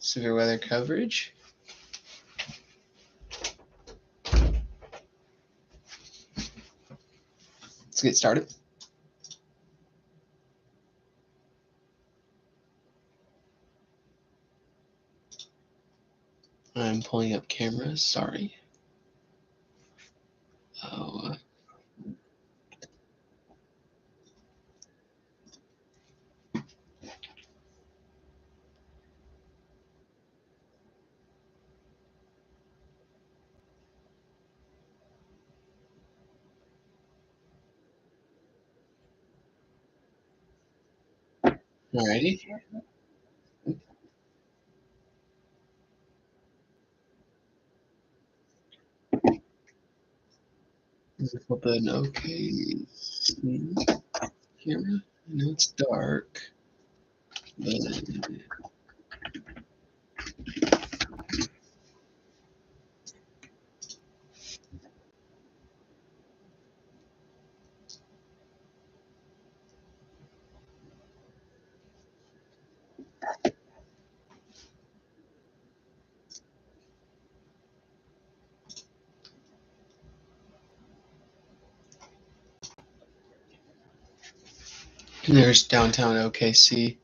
severe weather coverage. Let's get started. I'm pulling up cameras, sorry. Oh. Alrighty. Flip an OK camera. I know it's dark, but there's downtown OKC.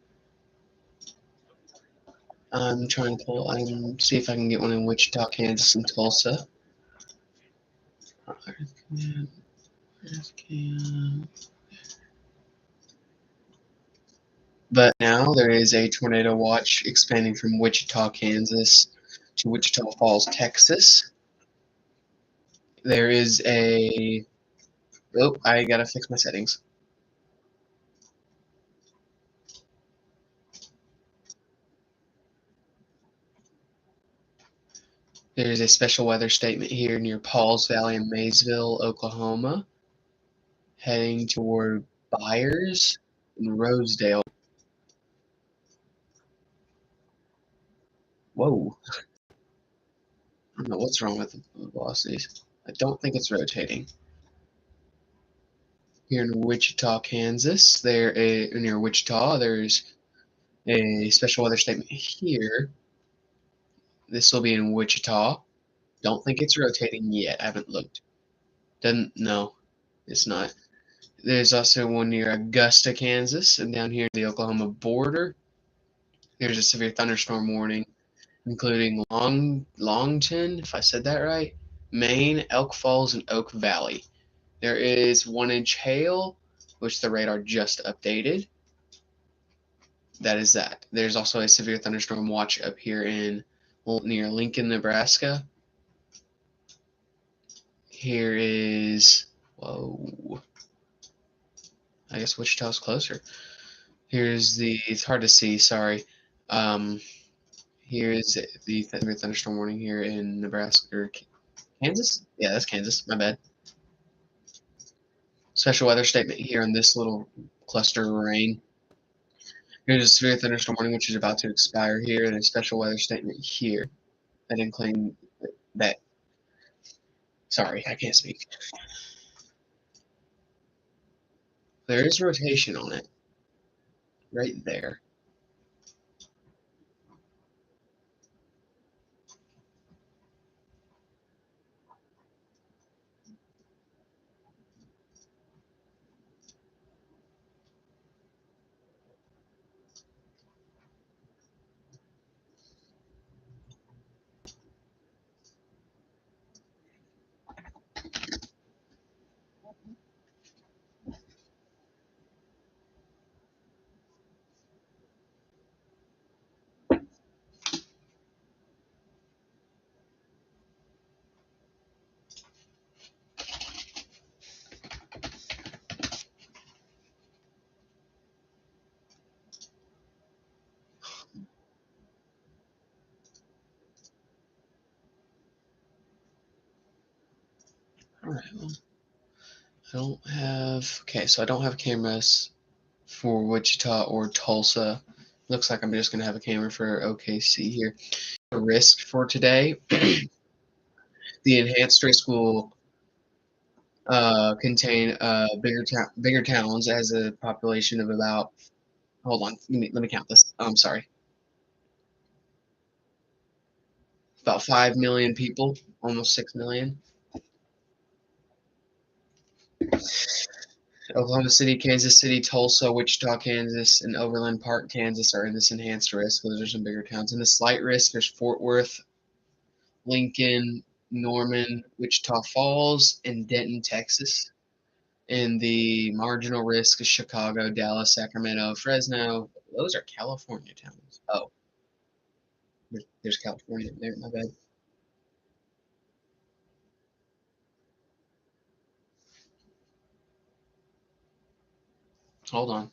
I'm trying to see if I can get one in Wichita, Kansas, and Tulsa. But now there is a tornado watch expanding from Wichita, Kansas to Wichita Falls, Texas. There is a... Oh, I gotta fix my settings. There's a special weather statement here near Pauls Valley and Maysville, Oklahoma, heading toward Byers and Rosedale. Whoa. I don't know what's wrong with the velocities. I don't think it's rotating. Here in Wichita, Kansas, near Wichita, there's a special weather statement here. This will be in Wichita. Don't think it's rotating yet. I haven't looked. No, it's not. There's also one near Augusta, Kansas, and down here the Oklahoma border. There's a severe thunderstorm warning, including Longton, if I said that right, Maine, Elk Falls, and Oak Valley. There is 1-inch hail, which the radar just updated. That is that. There's also a severe thunderstorm watch up here near Lincoln, Nebraska. Here is, whoa, I guess Wichita's closer. It's hard to see, sorry. Here is the severe thunderstorm warning here in Nebraska, or Kansas? Yeah, that's Kansas, my bad. Special weather statement here on this little cluster of rain. Here's a severe thunderstorm warning, which is about to expire here, and a special weather statement here. I didn't claim that. Sorry, I can't speak. There is rotation on it. Right there. Alright, well, I don't have cameras for Wichita or Tulsa. Looks like I'm just going to have a camera for OKC here. The risk for today, the enhanced risk will contain bigger towns as a population of about, hold on, let me count this. I'm sorry. About 5 million people, almost 6 million. Oklahoma City, Kansas City, Tulsa, Wichita, Kansas, and Overland Park, Kansas are in this enhanced risk. Those are some bigger towns. In the slight risk, there's Fort Worth, Lincoln, Norman, Wichita Falls, and Denton, Texas. And the marginal risk is Chicago, Dallas, Sacramento, Fresno. Those are California towns. Oh, there's California there. My bad. Hold on.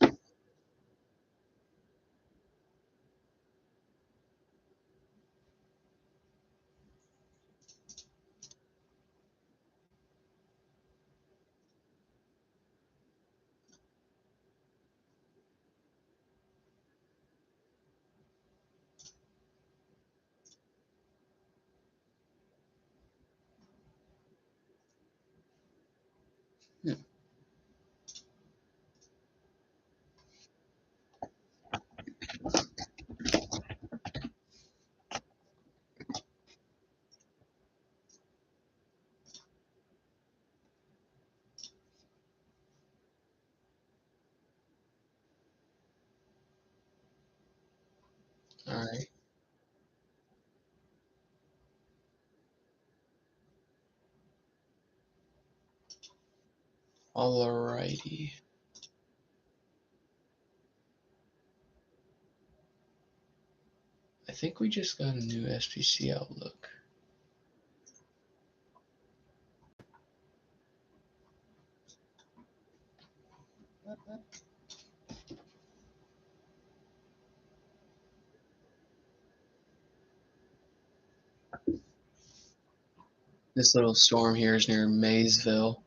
Hmm. All right. All righty. I think we just got a new SPC Outlook. This little storm here is near Maysville.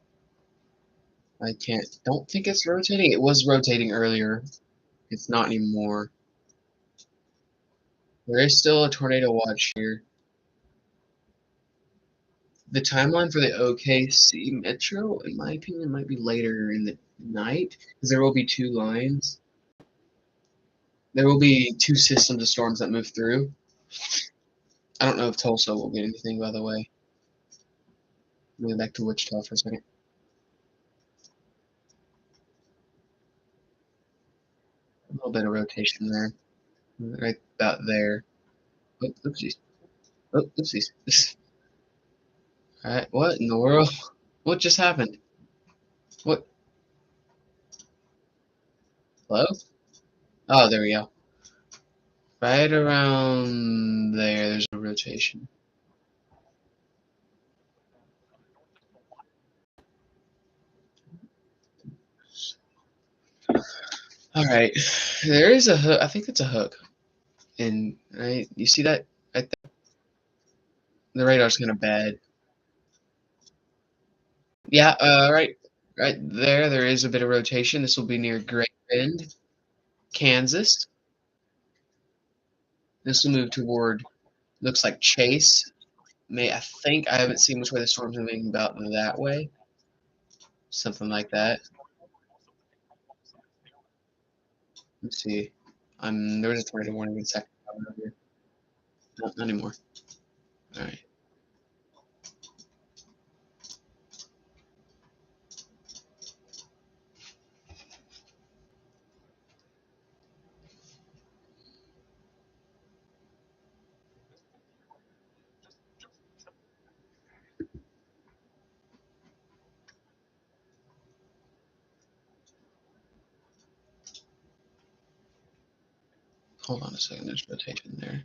Don't think it's rotating. It was rotating earlier. It's not anymore. There is still a tornado watch here. The timeline for the OKC Metro, in my opinion, might be later in the night because there will be two lines. There will be two systems of storms that move through. I don't know if Tulsa will get anything, by the way. Moving back to Wichita for a second. A little bit of rotation there. Right about there. Oh, oopsies. Oh, oopsies. Alright, what in the world? What just happened? What? Hello? Oh, there we go. Right around there, there's a rotation. Alright, there is a hook. I think it's a hook. And, right, you see that? Right there? The radar's kind of bad. Yeah, right there, there is a bit of rotation. This will be near Great Bend, Kansas. This will move toward, looks like Chase. I think I haven't seen which way the storm's moving about that way. Something like that. Let's see. There was a tornado warning in second earlier. No, not anymore. All right. Hold on a second. There's rotation there.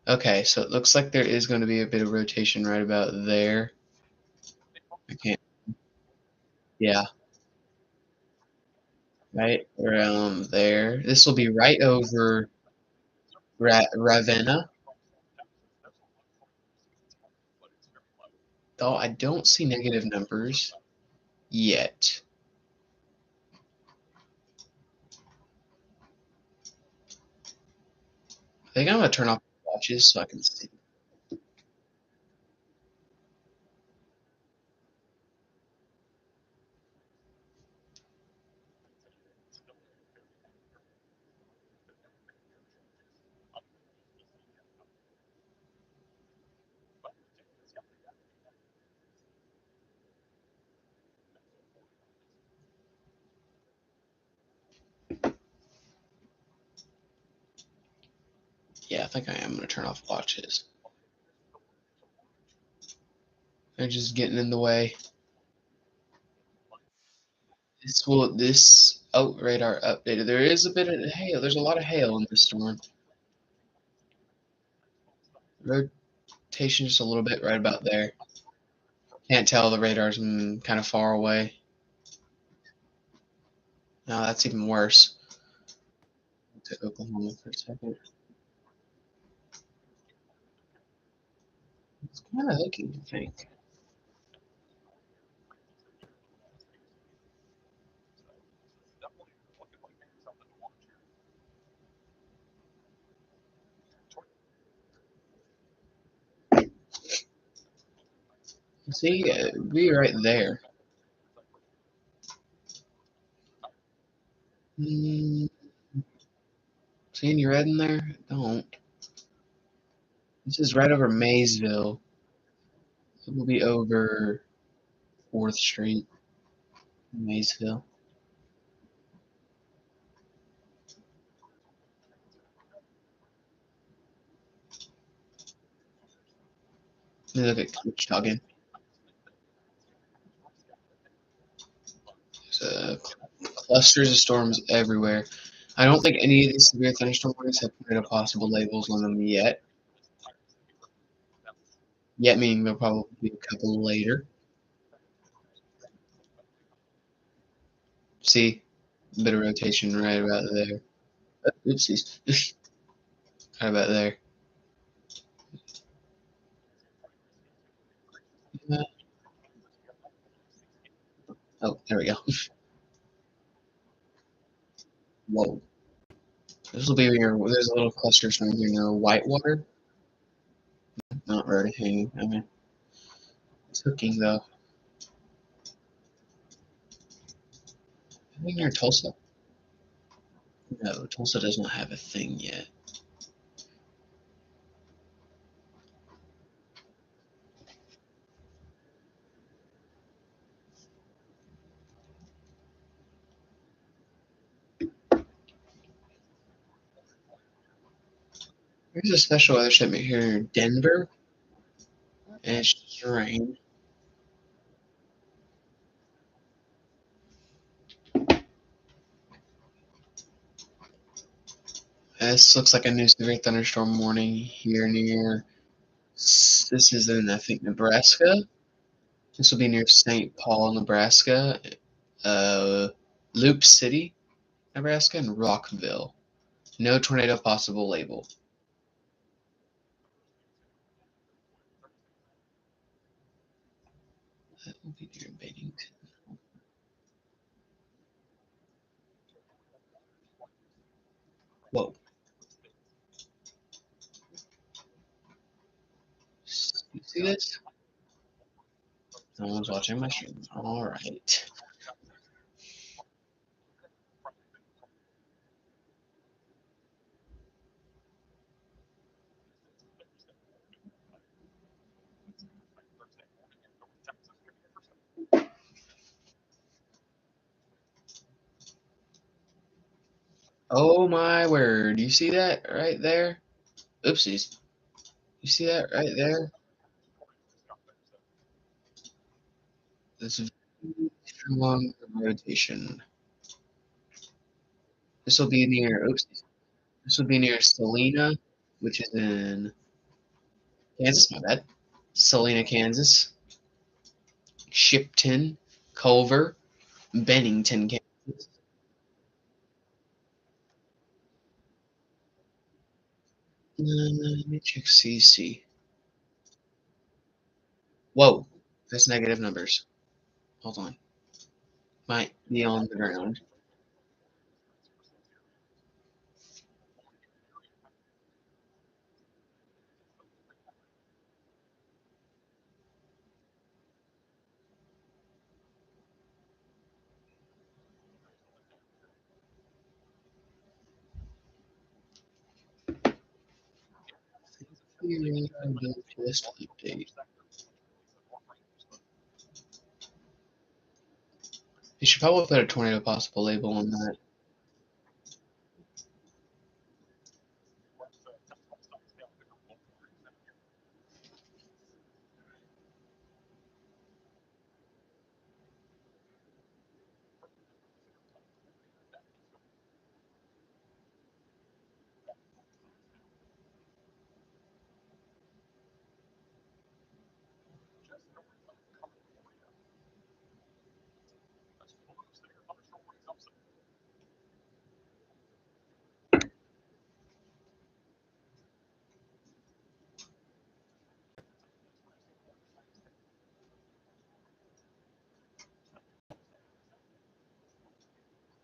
Okay, so it looks like there is going to be a bit of rotation right about there. I can't. Yeah, right around there. This will be right over Ravenna. Though I don't see negative numbers yet. I think I'm gonna turn off the watches so I can see. Yeah, I think I am gonna turn off watches. They're just getting in the way. Oh, radar updated. There is a bit of hail. There's a lot of hail in this storm. Rotation just a little bit right about there. Can't tell, the radar's kind of far away. No, that's even worse. To Oklahoma for a second. It's kind of hooky, I think. See, be right there. Mm, see any red in there? Don't. This is right over Maysville. It will be over 4th Street, Maysville. Let me look at Wichita again. There's clusters of storms everywhere. I don't think any of these severe thunderstorm warnings have tornado possible labels on them yet. Yet meaning there'll probably be a couple later. See, a bit of rotation right about there. Oopsies. Right about there. Uh, oh, there we go. Whoa. This will be your. There's a little cluster storm here near Whitewater. Not really hanging. I mean, it's hooking though. I think near Tulsa. No, Tulsa does not have a thing yet. There's a special weather statement here in Denver, and it's just rain. This looks like a new severe thunderstorm warning here near. This is in, I think, Nebraska. This will be near St. Paul, Nebraska, Loop City, Nebraska, and Rockville. No tornado possible label. That will be near Bennington. Whoa. You see this? Someone's watching my stream. All right. Oh my word. You see that right there? Oopsies. You see that right there? This is strong rotation. This will be near, oopsies. This will be near Salina, which is in Kansas, my bad. Salina, Kansas. Shipton, Culver, Bennington, Kansas. Let me check CC. Whoa, that's negative numbers. Hold on. Might be on the ground. Just update. You should probably put a tornado possible label on that.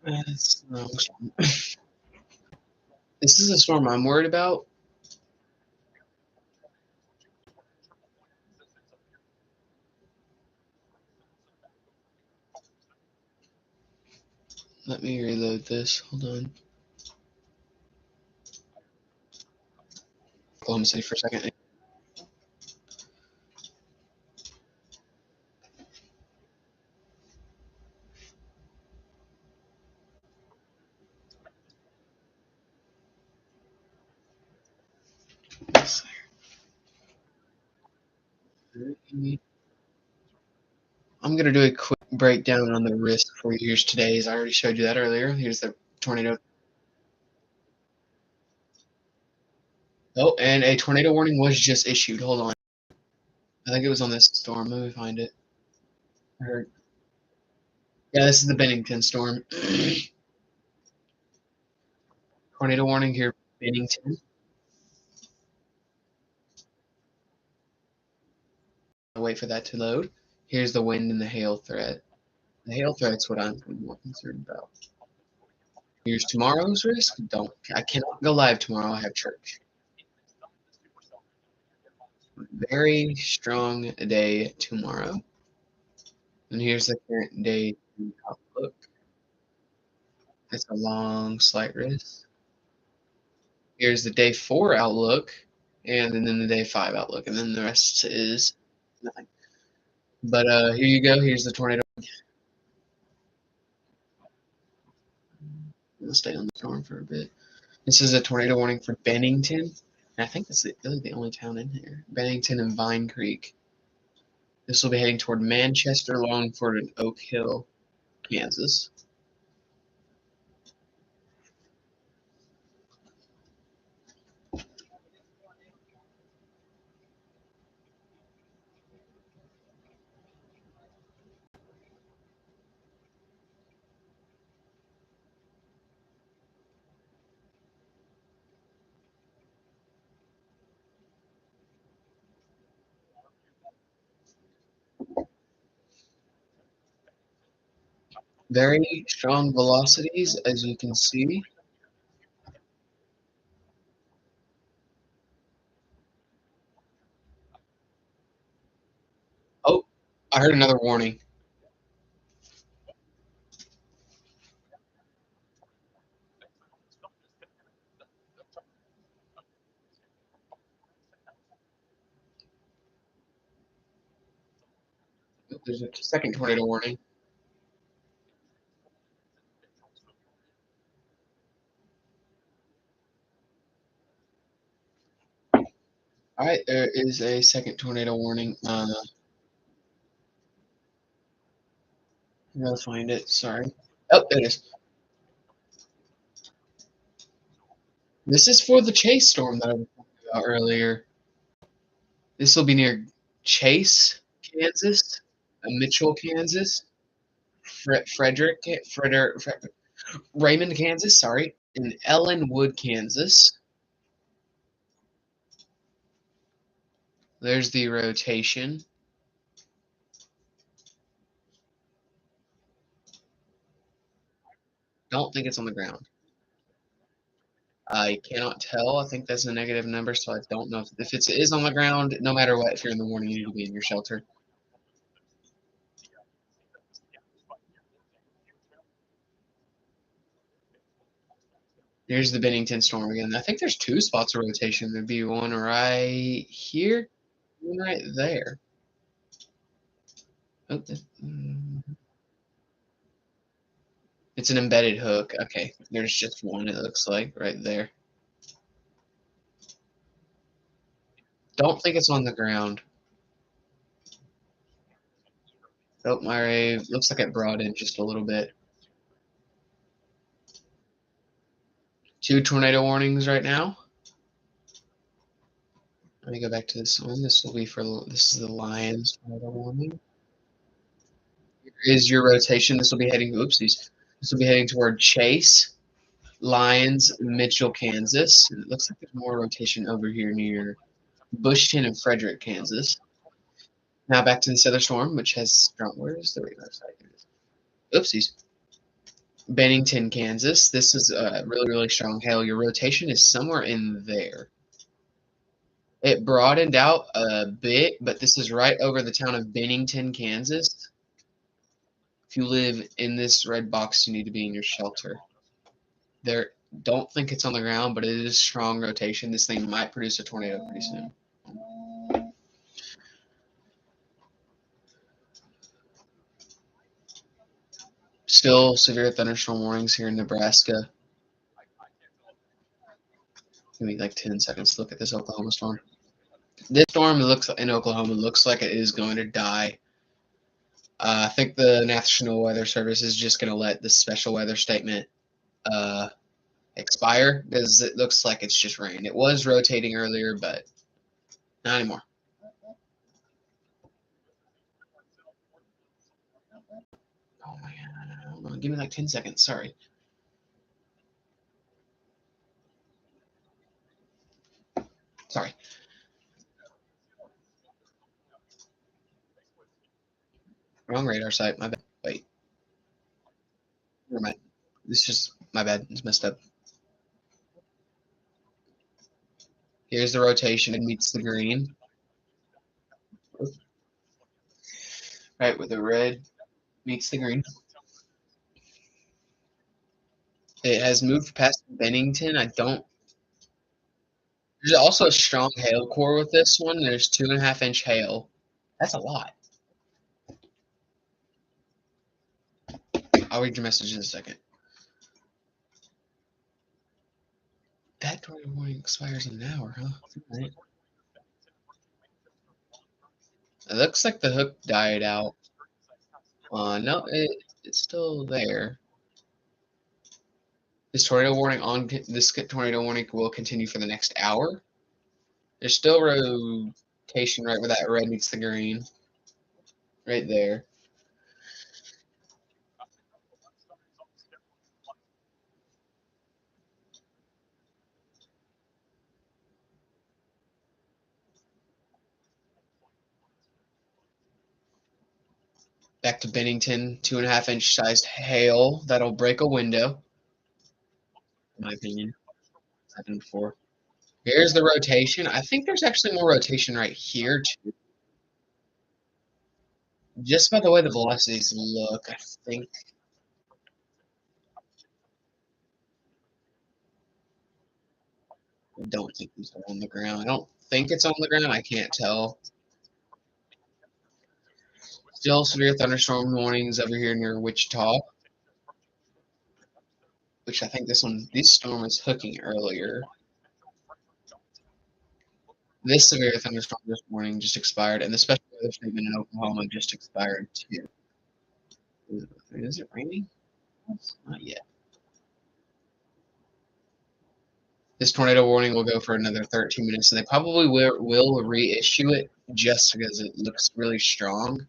That's the wrong storm. This is a storm I'm worried about. Let me reload this. Hold on. Oklahoma City for a second. I'm going to do a quick breakdown on the risk for you. Here's today's. I already showed you that earlier. Here's the tornado. Oh, and a tornado warning was just issued. Hold on. I think it was on this storm. Let me find it. I heard. Yeah, this is the Bennington storm. Tornado warning here, Bennington. I'll wait for that to load. Here's the wind and the hail threat. The hail threat's what I'm more concerned about. Here's tomorrow's risk. I cannot go live tomorrow. I have church. Very strong day tomorrow. And here's the current day outlook. It's a long slight risk. Here's the day 4 outlook, and then the day 5 outlook, and then the rest is nothing. But here you go. Here's the tornado. We'll stay on the storm for a bit. This is a tornado warning for Bennington. And I think that's really the only town in here. Bennington and Vine Creek. This will be heading toward Manchester, Longford, and Oak Hill, Kansas. Very strong velocities, as you can see. Oh, I heard another warning. There's a second tornado warning. All right, there is a second tornado warning. I gotta find it. Sorry. Oh, there it is. This is for the Chase storm that I was talking about earlier. This will be near Chase, Kansas, Mitchell, Kansas, Raymond, Kansas, sorry, and Ellenwood, Kansas. There's the rotation. Don't think it's on the ground. I cannot tell. I think that's a negative number, so I don't know if it is on the ground. No matter what, if you're in the morning, you need to be in your shelter. Here's the Bennington storm again. I think there's 2 spots of rotation. There'd be one right here, one right there. Oh, it's an embedded hook. Okay, there's just one, it looks like, right there. Don't think it's on the ground. Oh, my rave. Looks like it brought in just a little bit. 2 tornado warnings right now. Let me go back to this one. This will be for, this is the Lions tornado warning. Here is your rotation. This will be heading, oopsies. This will be heading toward Chase, Lions, Mitchell, Kansas. And it looks like there's more rotation over here near Bushton and Frederick, Kansas. Now back to this other storm, which has strong, where is the radar site? Oopsies. Bennington, Kansas. This is a really, really strong hail. Your rotation is somewhere in there. It broadened out a bit, but this is right over the town of Bennington, Kansas. If you live in this red box, you need to be in your shelter. There, don't think it's on the ground, but it is strong rotation. This thing might produce a tornado pretty soon. Still severe thunderstorm warnings here in Nebraska. Give me like 10 seconds to look at this Oklahoma storm. This storm looks in Oklahoma looks like it is going to die. I think the National Weather Service is just going to let the special weather statement expire because it looks like it's just rain. It was rotating earlier, but not anymore. Oh my god. Hold on. Give me like 10 seconds. Sorry. Sorry. Wrong radar site. My bad. Wait. Never mind. This is just my bad. It's messed up. Here's the rotation. It meets the green. Right, with the red meets the green. It has moved past Bennington. I don't. There's also a strong hail core with this one. There's 2.5-inch hail. That's a lot. I'll read your message in a second. That tornado warning expires in an hour, huh? Right. It looks like the hook died out. No, it's still there. This tornado warning will continue for the next hour. There's still rotation right where that red meets the green. Right there. Back to Bennington, 2.5-inch sized hail that'll break a window. In my opinion. Happened before. Here's the rotation. I think there's actually more rotation right here too. Just by the way the velocities look, I think. I don't think these are on the ground. I don't think it's on the ground. I can't tell. Still severe thunderstorm warnings over here near Wichita. Which I think this storm is hooking earlier. This severe thunderstorm this morning just expired, and the special weather statement in Oklahoma just expired too. Is it raining? Not yet. This tornado warning will go for another 13 minutes, and they probably will reissue it just because it looks really strong.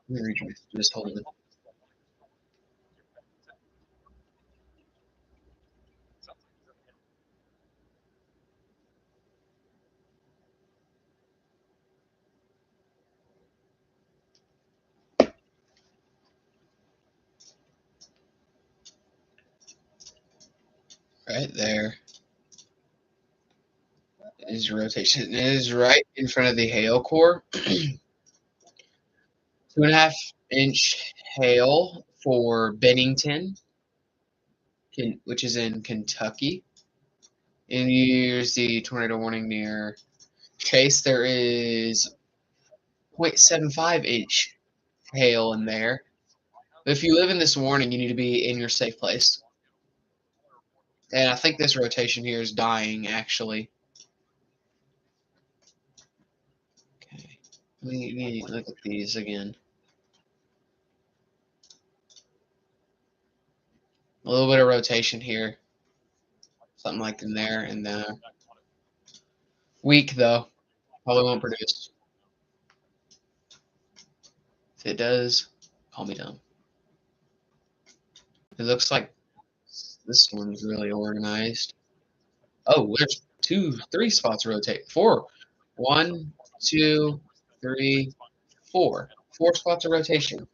Let me read you. Just hold it. Right there is rotation. It is right in front of the hail core. 2.5-inch hail for Bennington, which is in Kentucky. And here's the tornado warning near Chase. There is 0.75-inch hail in there. If you live in this warning, you need to be in your safe place. And I think this rotation here is dying, actually. Okay. Let me look at these again. A little bit of rotation here. Something like in there and there. Weak, though. Probably won't produce. If it does, call me dumb. It looks like this one's really organized. Oh, there's 3 spots rotate. 4. 1, 2, 3, 4. 4 spots of rotation.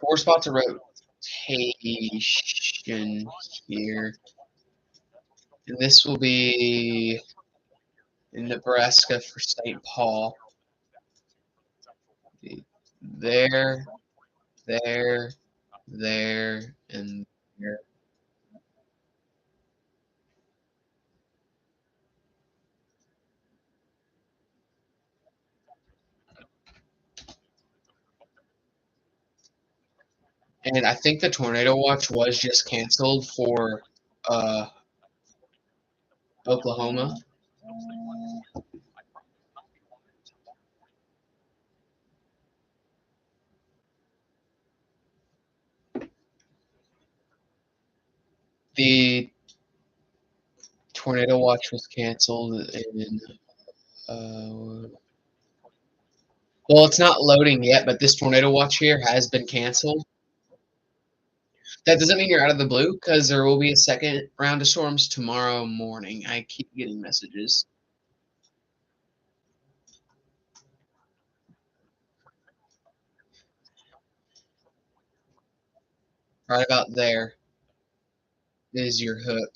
4 spots of rotation here. And this will be in Nebraska for St. Paul. There, there, there, and there. And I think the tornado watch was just canceled for uh, Oklahoma. The tornado watch was canceled in. Well, it's not loading yet, but this tornado watch here has been canceled. That doesn't mean you're out of the blue because there will be a second round of storms tomorrow morning. I keep getting messages. Right about there is your hook.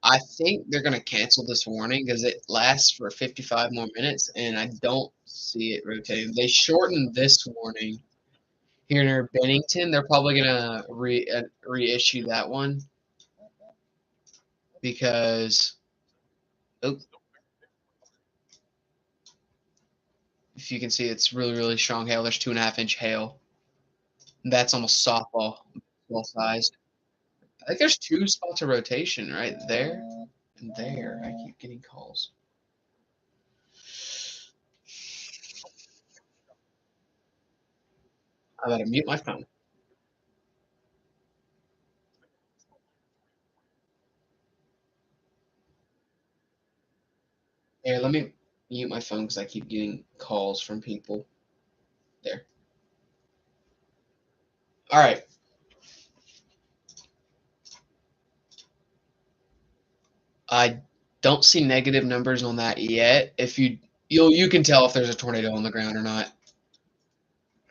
I think they're going to cancel this warning because it lasts for 55 more minutes, and I don't see it rotating. They shortened this warning here near Bennington. They're probably going to reissue that one because oh, if you can see, it's really, really strong hail. There's 2.5-inch hail. That's almost softball sized. I think there's 2 spots of rotation right there and there. I keep getting calls. I gotta mute my phone. Here, let me mute my phone because I keep getting calls from people. There. All right. I don't see negative numbers on that yet. If you can tell if there's a tornado on the ground or not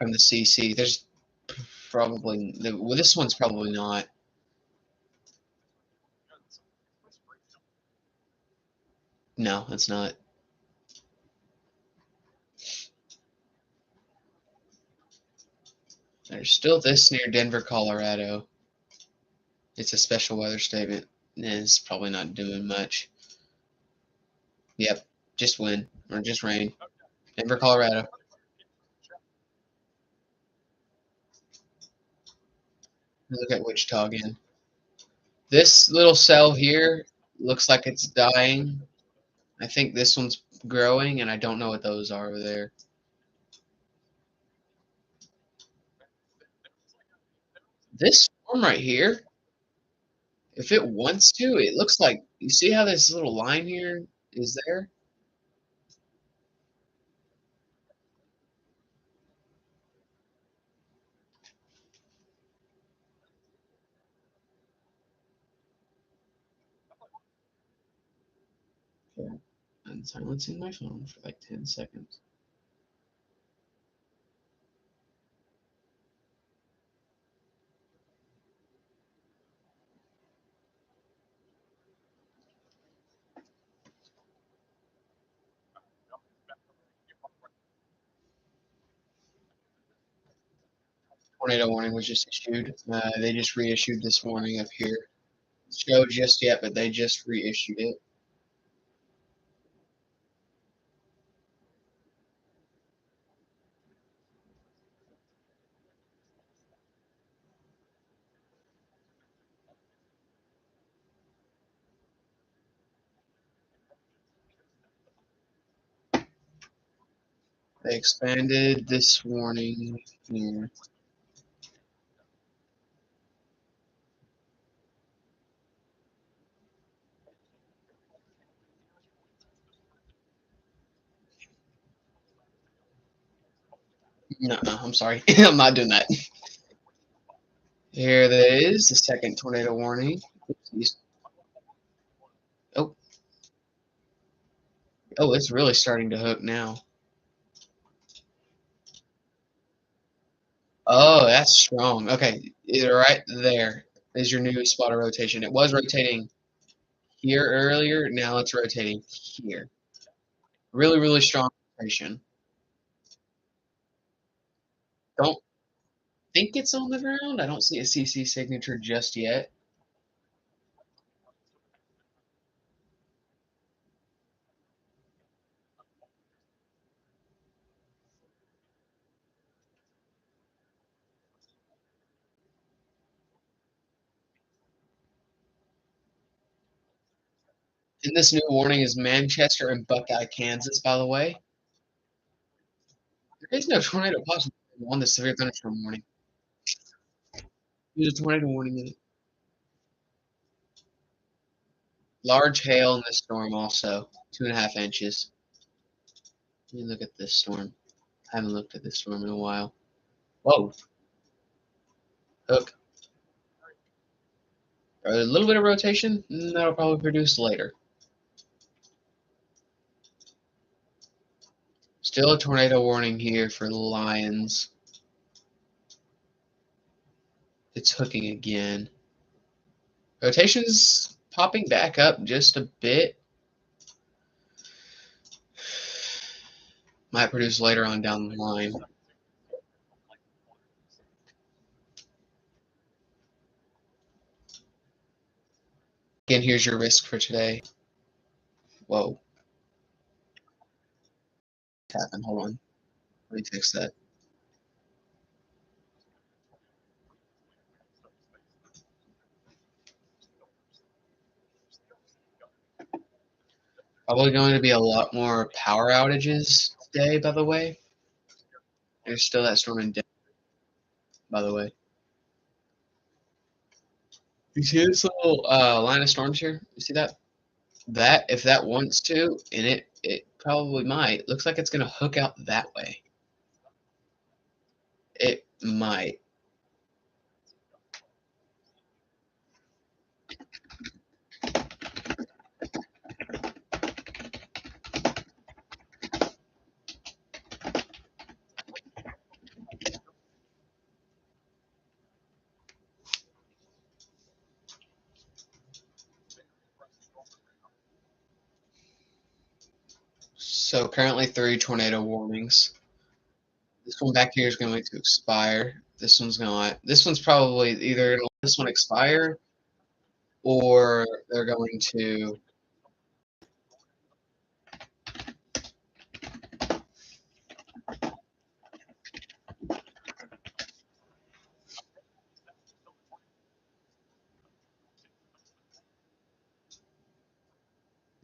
from the CC. There's probably well, this one's probably not. No, it's not. There's still this near Denver, Colorado. It's a special weather statement. It's probably not doing much. Yep, just wind or just rain. Denver, Colorado. Look at Wichita again. This little cell here looks like it's dying. I think this one's growing, and I don't know what those are over there. This storm right here, if it wants to, it looks like you see how this little line here is there? Okay. I'm silencing my phone for like 10 seconds. Tornado warning was just issued. They just reissued this warning up here. Showed just yet, but they just reissued it. They expanded this warning here. No, I'm sorry. I'm not doing that. Here there is the second tornado warning. Oopsies. Oh, oh, it's really starting to hook now. Oh, that's strong. Okay, right there is your new spot of rotation. It was rotating here earlier. Now it's rotating here. Really, really strong rotation. Don't think it's on the ground. I don't see a CC signature just yet. And this new warning is Manchester and Buckeye, Kansas, by the way. There is no tornado possible on the severe thunderstorm warning. There's a tornado warning in it. Large hail in this storm also. 2.5 inches. Let me look at this storm. I haven't looked at this storm in a while. Whoa. Hook. A little bit of rotation. That'll probably produce later. Still a tornado warning here for Lions. It's hooking again. Rotation's popping back up just a bit. Might produce later on down the line. Again, here's your risk for today. Whoa. What happened? Hold on. Let me fix that. Probably going to be a lot more power outages today, by the way. There's still that storm in Denver, by the way. You see this little line of storms here? You see that? That, if that wants to, and it probably might, looks like it's going to hook out that way. It might. So currently 3 tornado warnings. This one back here is going to expire. This one's not. This one's probably either gonna let this one expire or they're going to.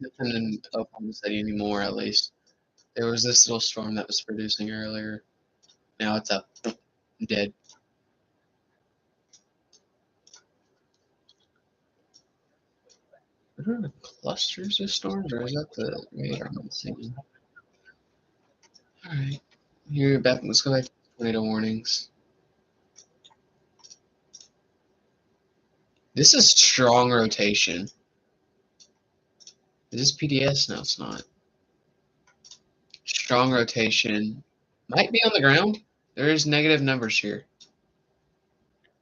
Nothing in Oklahoma City anymore, at least. There was this little storm that was producing earlier. Now it's up, dead. Are there clusters of storms, or is that the radar I'm seeing? All right, here back. Let's go back to tornado warnings. This is strong rotation. Is this PDS? No, it's not. Strong rotation. Might be on the ground. There is negative numbers here.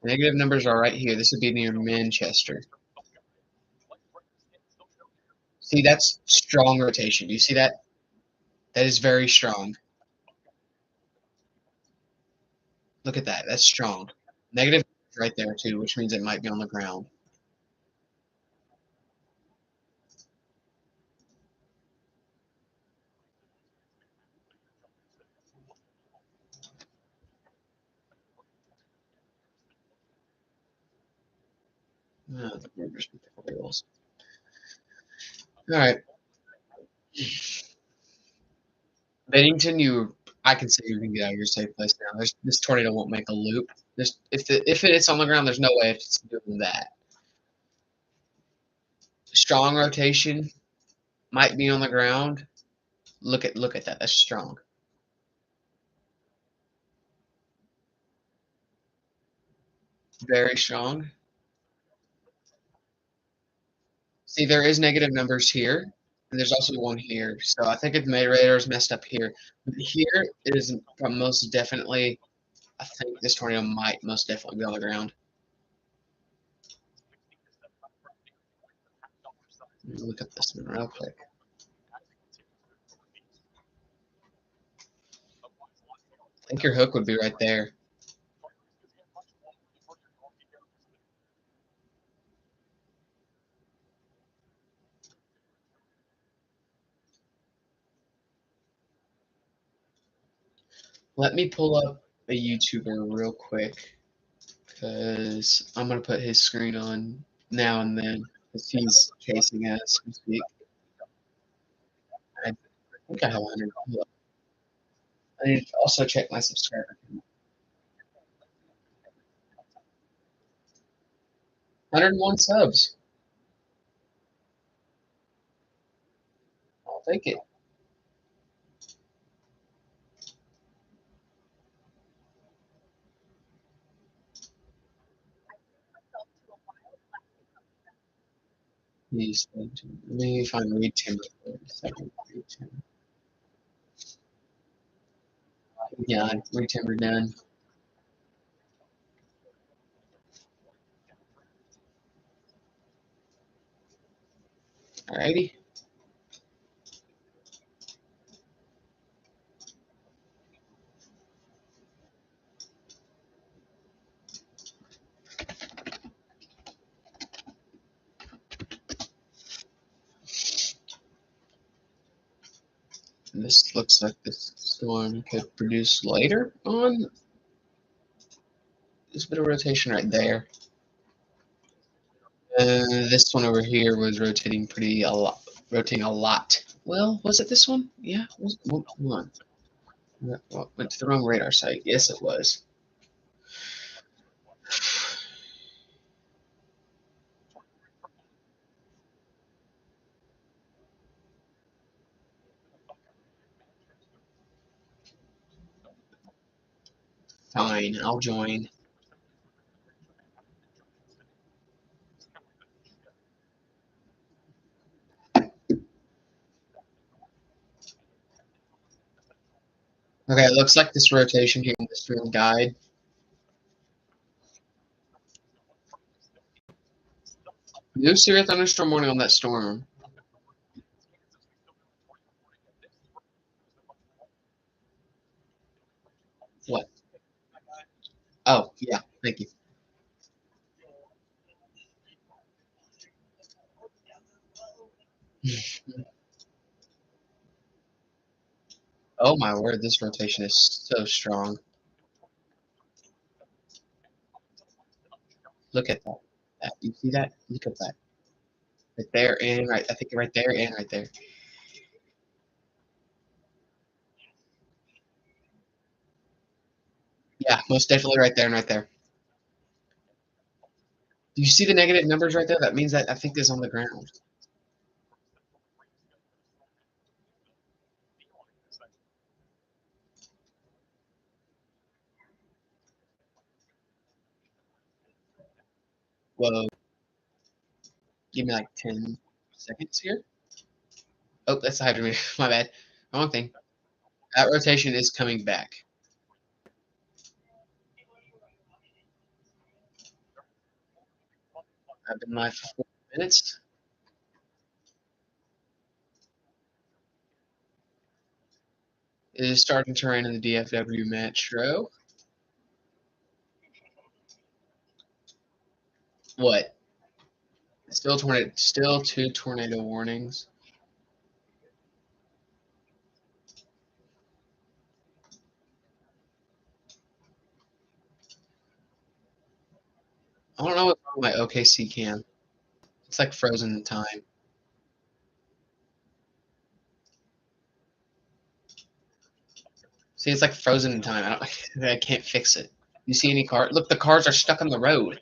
Negative numbers are right here. This would be near Manchester. See, that's strong rotation. Do you see that? That is very strong. Look at that. That's strong. Negative right there, too, which means it might be on the ground. The burgers with the oils. All right. Bennington, I can say you can get out of your safe place now. This tornado won't make a loop. If it's on the ground, there's no way it's doing that. Strong rotation might be on the ground. Look at that. That's strong. Very strong. See, there is negative numbers here, and there's also one here. So I think it may radar's messed up here. But here is most definitely I think this tornado might most definitely be on the ground. Let me look at this one real quick. I think your hook would be right there. Let me pull up a YouTuber real quick because I'm gonna put his screen on now and then because he's chasing us. We speak. I think I have 100. I need to also check my subscriber. 101 subs. I'll take it. Let me find Reed Timber for a second. Reed Timber. Yeah, Reed Timber done. Alrighty. And this looks like this storm could produce later on. There's a bit of rotation right there. This one over here was rotating rotating a lot. Well, was it this one? Yeah. Hold on. Went to the wrong radar site. Yes, it was. Fine, I'll join. Okay, it looks like this rotation here in the stream died. No severe thunderstorm warning on that storm. What? Oh, yeah, thank you. Oh my word, this rotation is so strong. Look at that. You see that? Look at that. Right there and right. I think right there and right there. Yeah, most definitely right there and right there. Do you see the negative numbers right there? That means that I think this is on the ground. Whoa. Give me like 10 seconds here. Oh, that's the hydrometer. My bad. Wrong thing. That rotation is coming back. I've been live for 4 minutes. It is starting to rain in the DFW Metro. What? Still 2 tornado warnings. I don't know what's wrong with my OKC cam. It's like frozen in time. See, it's like frozen in time. I can't fix it. You see any car? Look, the cars are stuck on the road.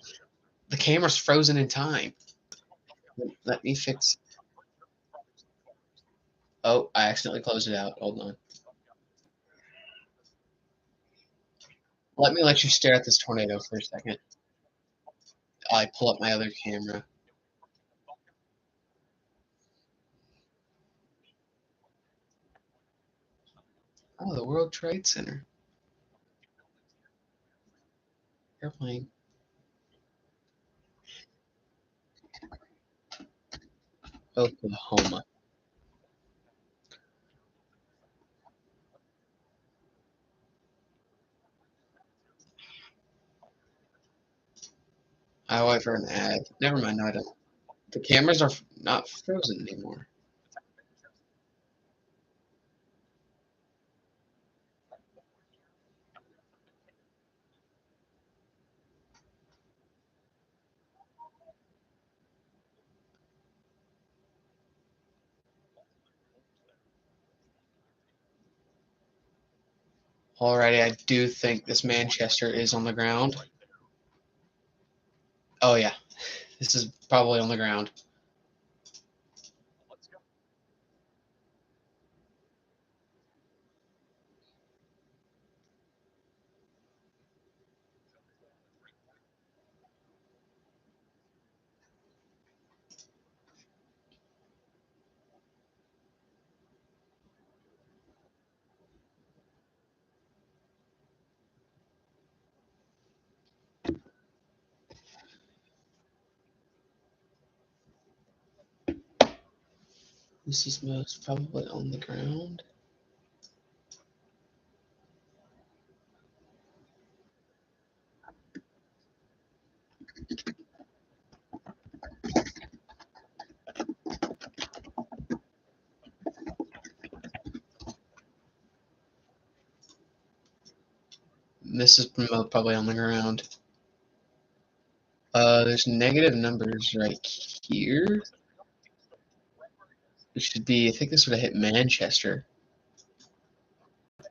The camera's frozen in time. Let me fix. Oh, I accidentally closed it out. Hold on. Let me let you stare at this tornado for a second. I pull up my other camera. Oh, the World Trade Center. airplane. Oklahoma. I'll wait for an ad. Never mind, no, I don't. The cameras are not frozen anymore. Alrighty, I do think this Manchester is on the ground. Oh yeah, this is probably on the ground. This is most probably on the ground. This is probably on the ground. There's negative numbers right here. It should be, I think this would have hit Manchester. I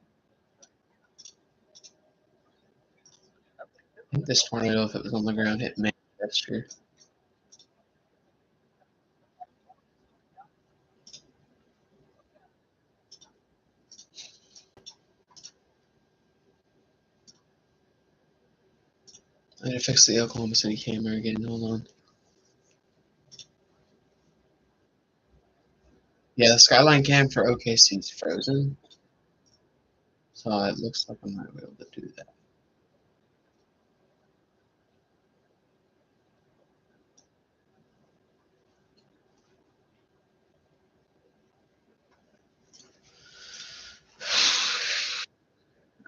think this tornado, if it was on the ground, hit Manchester. I need to fix the Oklahoma City camera again. Hold on. Yeah, the skyline cam for OKC is frozen, so it looks like I might be able to do that.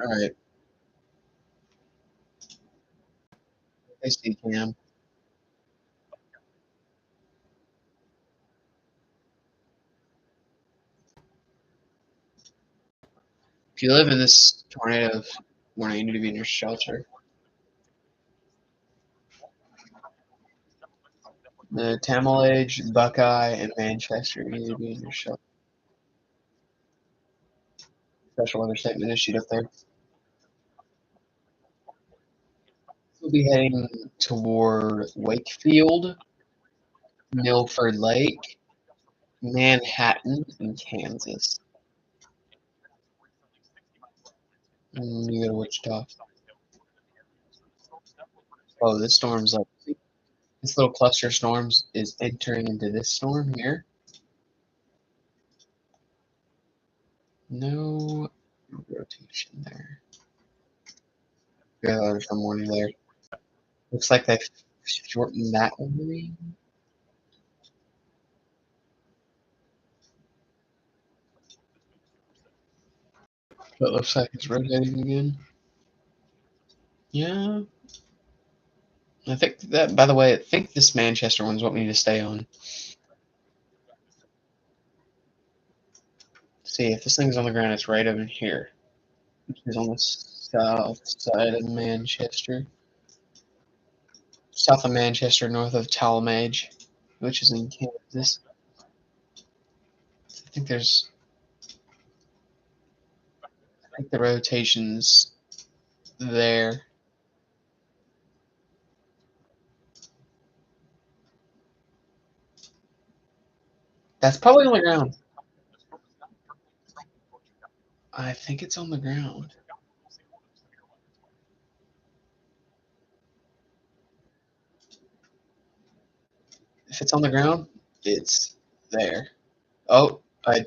All right, OKC cam. If you live in this tornado warning, you need to be in your shelter. The Tamalige, Buckeye, and Manchester, you need to be in your shelter. Special weather statement issued up there. We'll be heading toward Wakefield, Milford Lake, Manhattan, and Kansas. You go to Wichita. Oh, this storm's like this little cluster of storms is entering into this storm here. No rotation there. Yeah, there's some warning there. Looks like they've shortened that one. But it looks like it's rotating again. Yeah. I think that, by the way, I think this Manchester one's what we need to stay on. See, if this thing's on the ground, it's right over here. It's on the south side of Manchester. South of Manchester, north of Talmadge, which is in Kansas. I think there's, I think the rotation's there. That's probably on the ground. I think it's on the ground. If it's on the ground, it's there. Oh, I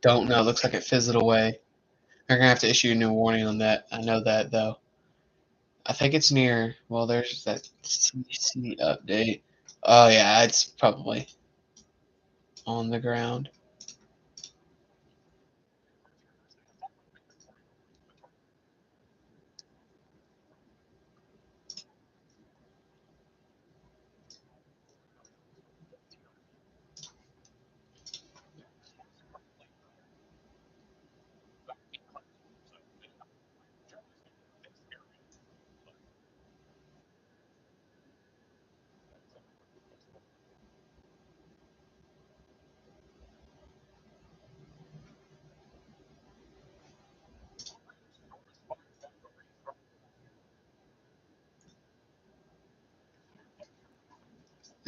don't know. It looks like it fizzled away. They're gonna have to issue a new warning on that. I know that though. I think it's near. Well, there's that CC update. Oh yeah, it's probably on the ground.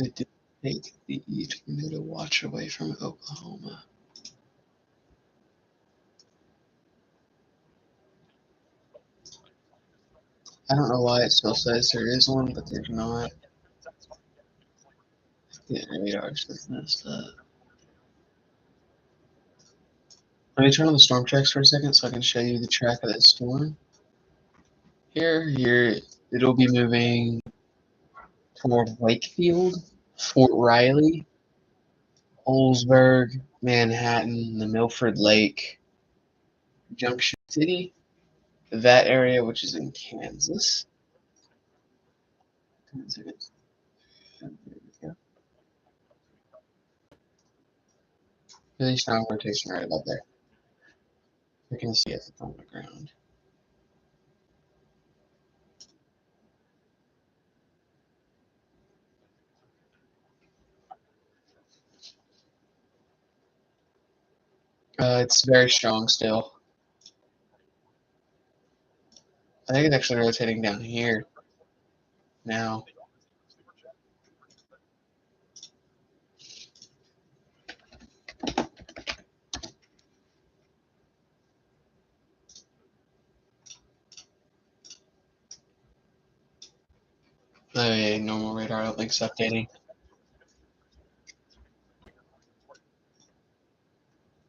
It did take the tornado watch away from Oklahoma. I don't know why it still says there is one, but there's not. The radar's just messed up. Let me turn on the storm tracks for a second so I can show you the track of this storm. Here, it'll be moving toward Wakefield, Fort Riley, Oldsburg, Manhattan, the Milford Lake, Junction City, that area, which is in Kansas. Really strong rotation right about there. You can see it on the ground. It's very strong still. I think it's actually rotating down here now. Oh yeah, normal radar, I don't think it's updating.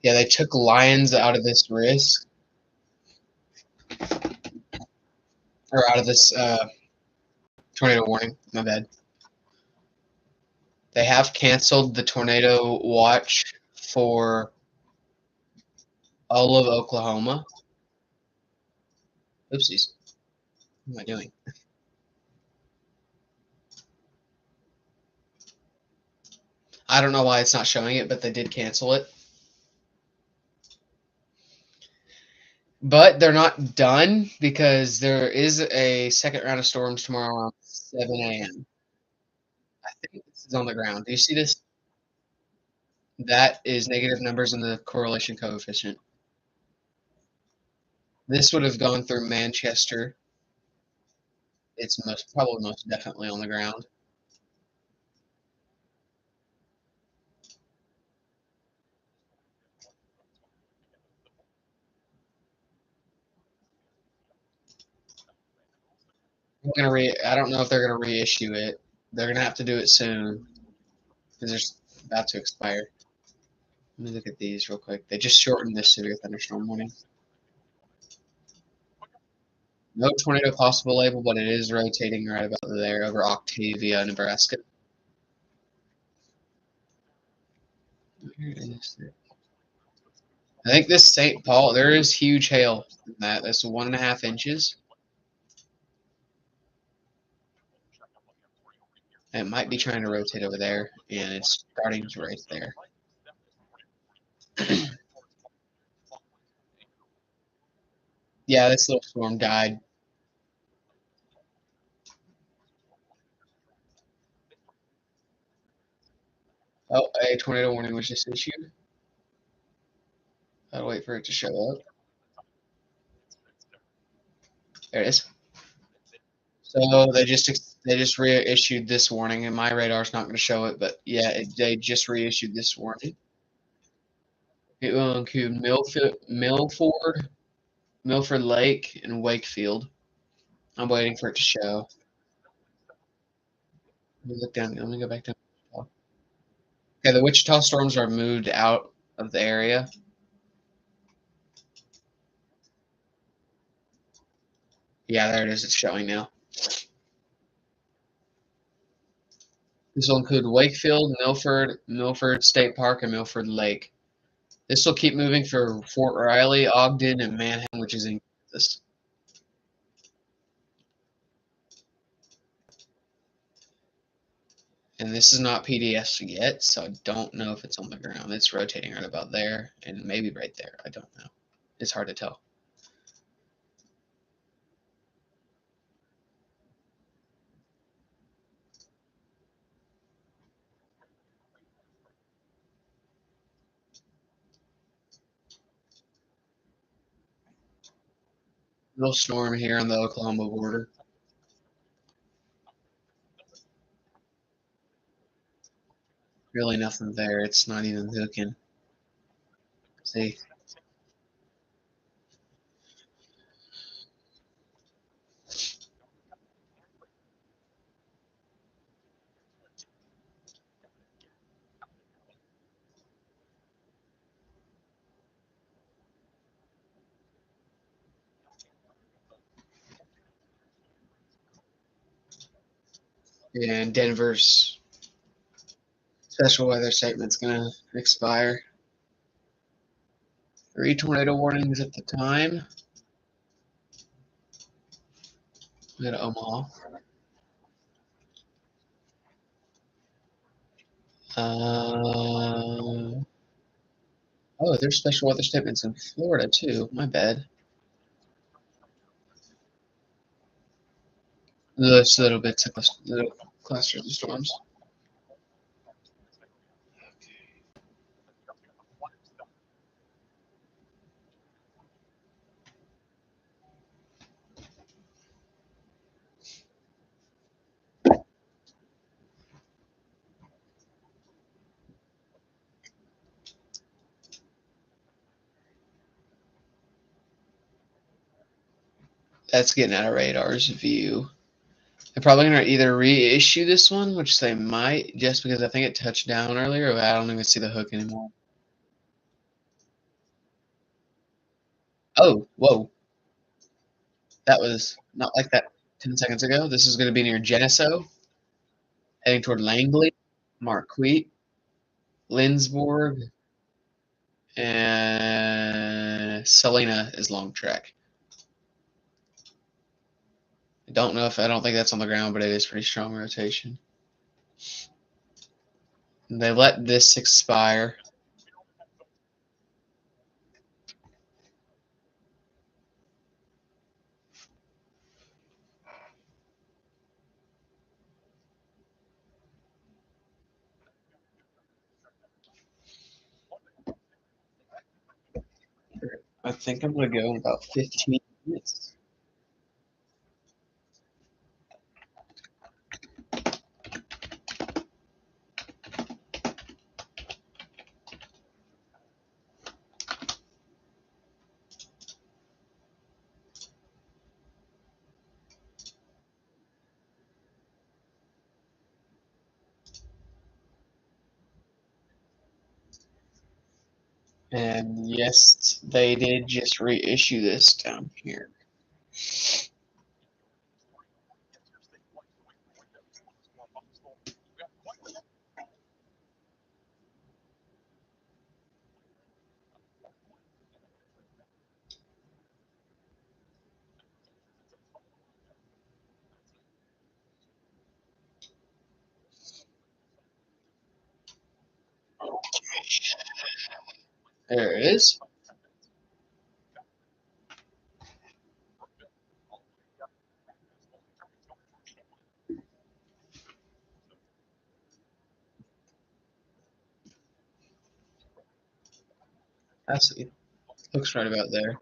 Yeah, they took Lions out of this risk, or out of this tornado warning. My bad. They have canceled the tornado watch for all of Oklahoma. Oopsies. What am I doing? I don't know why it's not showing it, but they did cancel it. But they're not done because there is a second round of storms tomorrow around 7 a.m. I think this is on the ground. Do you see this? That is negative numbers in the correlation coefficient. This would have gone through Manchester. It's probably most definitely on the ground. I don't know if they're gonna reissue it. They're gonna have to do it soon because it's about to expire. Let me look at these real quick. They just shortened this severe thunderstorm warning. No tornado possible label, but it is rotating right about there over Octavia, Nebraska. Where is it? I think this St. Paul, there is huge hail in that. That's 1.5 inches. And it might be trying to rotate over there, and it's starting to right there. Yeah, this little storm died. Oh, a tornado warning was just issued. I'll wait for it to show up. There it is. So they just reissued this warning, and my radar's not going to show it, but yeah, they just reissued this warning. It will include Milford Lake, and Wakefield. I'm waiting for it to show. Let me look down. Let me go back down. Okay, the Wichita storms are moved out of the area. Yeah, there it is. It's showing now. This will include Wakefield, Milford State Park, and Milford Lake. This will keep moving for Fort Riley, Ogden, and Manhattan, which is in Kansas. And this is not PDS yet, so I don't know if it's on the ground. It's rotating right about there, and maybe right there. I don't know. It's hard to tell. Little storm here on the Oklahoma border. Really nothing there. It's not even hooking. See? And Denver's special weather statement's gonna expire. 3 tornado warnings at the time. We got Omaha. Oh, there's special weather statements in Florida too. My bad. Those little bits of little clusters of storms. That's getting out of radar's view. They're probably gonna either reissue this one, which they might, just because I think it touched down earlier. But I don't even see the hook anymore. Oh, whoa! That was not like that 10 seconds ago. This is gonna be near Geneseo, heading toward Langley, Marquette, Lindsborg, and Salina is long track. I don't think that's on the ground, but it is pretty strong rotation. And they let this expire. I think I'm gonna go in about 15 minutes. And yes, they did just reissue this down here. There it is. I see. Looks right about there.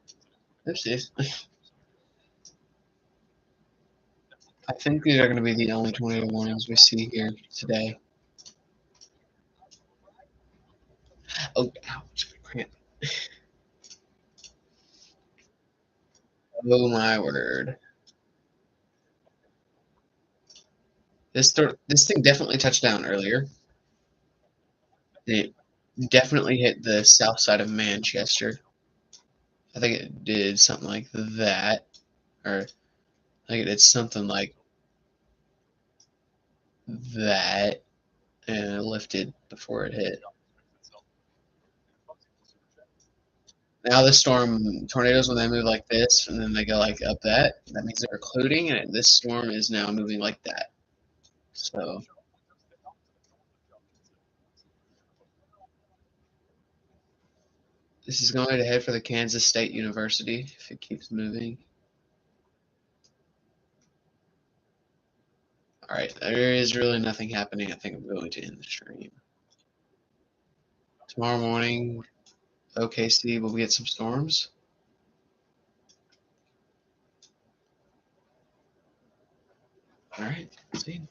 Oopsies. I think these are going to be the only tornado warnings we see here today. Oh, ouch. Cramp. Oh my word. This thing definitely touched down earlier. It definitely hit the south side of Manchester. I think it did something like that. Or Like it's something like that, and it lifted before it hit. Now the storm tornadoes, when they move like this and then they go like up that means they're occluding, and this storm is now moving like that. So this is going to head for the Kansas State University if it keeps moving. All right, there is really nothing happening. I think I'm going to end the stream. Tomorrow morning, OKC will get some storms. All right, see you.